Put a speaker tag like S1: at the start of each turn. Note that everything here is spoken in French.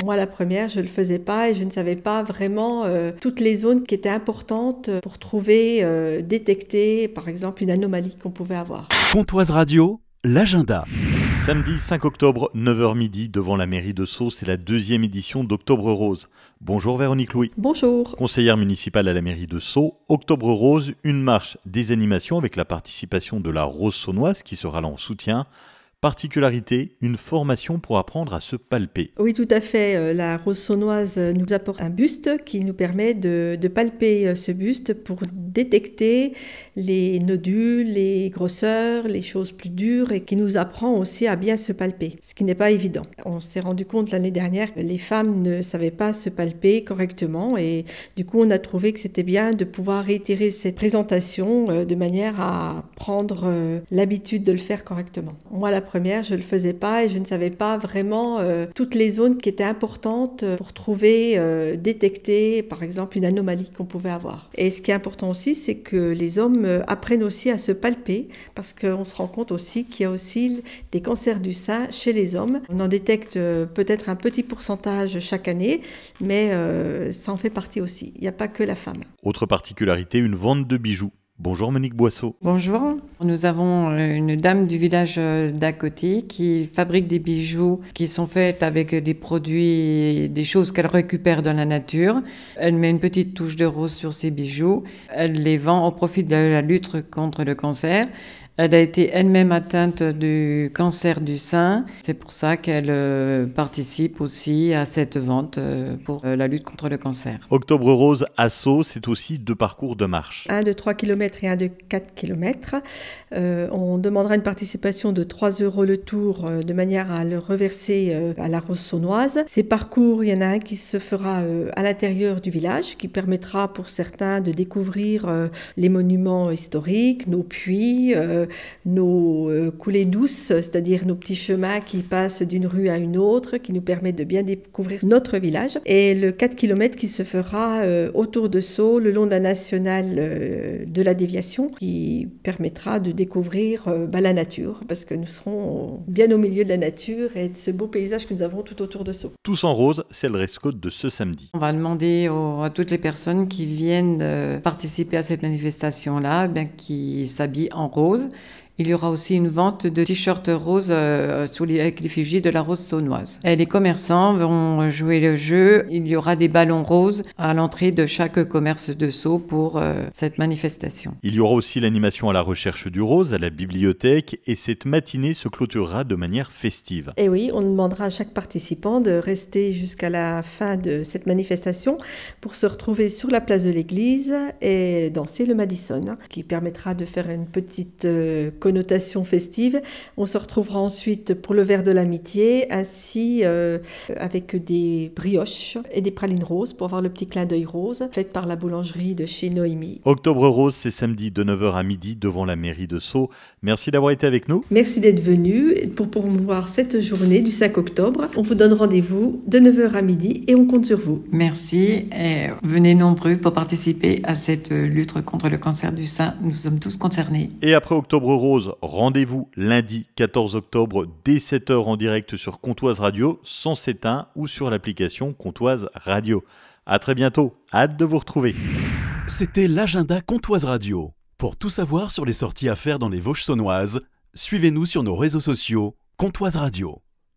S1: Moi, la première, je ne le faisais pas et je ne savais pas vraiment toutes les zones qui étaient importantes pour trouver, détecter, par exemple, une anomalie qu'on pouvait avoir.
S2: Pontoise Radio, l'agenda.
S3: Samedi 5 octobre, 9h midi, devant la mairie de Sceaux, c'est la deuxième édition d'Octobre Rose. Bonjour Véronique Louis.
S1: Bonjour.
S3: Conseillère municipale à la mairie de Sceaux, Octobre Rose, une marche, des animations avec la participation de la Rose Saunoise qui sera là en soutien. Particularité, une formation pour apprendre à se palper.
S1: Oui, tout à fait. La Rose Saunoise nous apporte un buste qui nous permet de palper ce buste pour détecter les nodules, les grosseurs, les choses plus dures et qui nous apprend aussi à bien se palper, ce qui n'est pas évident. On s'est rendu compte l'année dernière que les femmes ne savaient pas se palper correctement et du coup on a trouvé que c'était bien de pouvoir réitérer cette présentation de manière à prendre l'habitude de le faire correctement. Moi, la première, je ne le faisais pas et je ne savais pas vraiment toutes les zones qui étaient importantes pour trouver, détecter par exemple une anomalie qu'on pouvait avoir. Et ce qui est important aussi, c'est que les hommes apprennent aussi à se palper parce qu'on se rend compte aussi qu'il y a aussi des cancers du sein chez les hommes. On en détecte peut-être un petit pourcentage chaque année, mais ça en fait partie aussi. Il n'y a pas que la femme.
S3: Autre particularité, une vente de bijoux. Bonjour Monique Boisseau.
S4: Bonjour, nous avons une dame du village d'à côté qui fabrique des bijoux qui sont faits avec des produits, des choses qu'elle récupère dans la nature. Elle met une petite touche de rose sur ses bijoux, elle les vend au profit de la lutte contre le cancer. Elle a été elle-même atteinte du cancer du sein. C'est pour ça qu'elle participe aussi à cette vente pour la lutte contre le cancer.
S3: Octobre Rose à Sceaux, c'est aussi 2 parcours de marche.
S1: Un de 3 km et un de 4 km. On demandera une participation de 3 € le tour de manière à le reverser à la Rose Saunoise. Ces parcours, il y en a un qui se fera à l'intérieur du village, qui permettra pour certains de découvrir les monuments historiques, nos puits, nos coulées douces, c'est-à-dire nos petits chemins qui passent d'une rue à une autre, qui nous permettent de bien découvrir notre village. Et le 4 km qui se fera autour de Sceaux, le long de la nationale de la déviation, qui permettra de découvrir la nature, parce que nous serons bien au milieu de la nature et de ce beau paysage que nous avons tout autour de Sceaux.
S3: Tous en rose, c'est le dress code de ce samedi.
S4: On va demander à toutes les personnes qui viennent participer à cette manifestation-là, qui s'habillent en rose. Il y aura aussi une vente de t-shirts roses avec l'effigie de la Rose Saunoise. Et les commerçants vont jouer le jeu. Il y aura des ballons roses à l'entrée de chaque commerce de Sceaux pour cette manifestation.
S3: Il y aura aussi l'animation à la recherche du rose à la bibliothèque et cette matinée se clôturera de manière festive.
S1: Et oui, on demandera à chaque participant de rester jusqu'à la fin de cette manifestation pour se retrouver sur la place de l'église et danser le Madison, qui permettra de faire une petite connotation festive. On se retrouvera ensuite pour le verre de l'amitié, ainsi avec des brioches et des pralines roses pour avoir le petit clin d'œil rose, faites par la boulangerie de chez Noémie.
S3: Octobre Rose, c'est samedi de 9h à midi devant la mairie de Sceaux. Merci d'avoir été avec nous.
S1: Merci d'être venu pour promouvoir cette journée du 5 octobre. On vous donne rendez-vous de 9h à midi et on compte sur vous.
S4: Merci et venez nombreux pour participer à cette lutte contre le cancer du sein. Nous sommes tous concernés.
S3: Et après Octobre Rose, rendez-vous lundi 14 octobre dès 7h en direct sur Pontoise Radio, sans s'éteindre ou sur l'application Pontoise Radio. À très bientôt, hâte de vous retrouver.
S2: C'était l'agenda Pontoise Radio. Pour tout savoir sur les sorties à faire dans les Vosges saunoises, suivez-nous sur nos réseaux sociaux Pontoise Radio.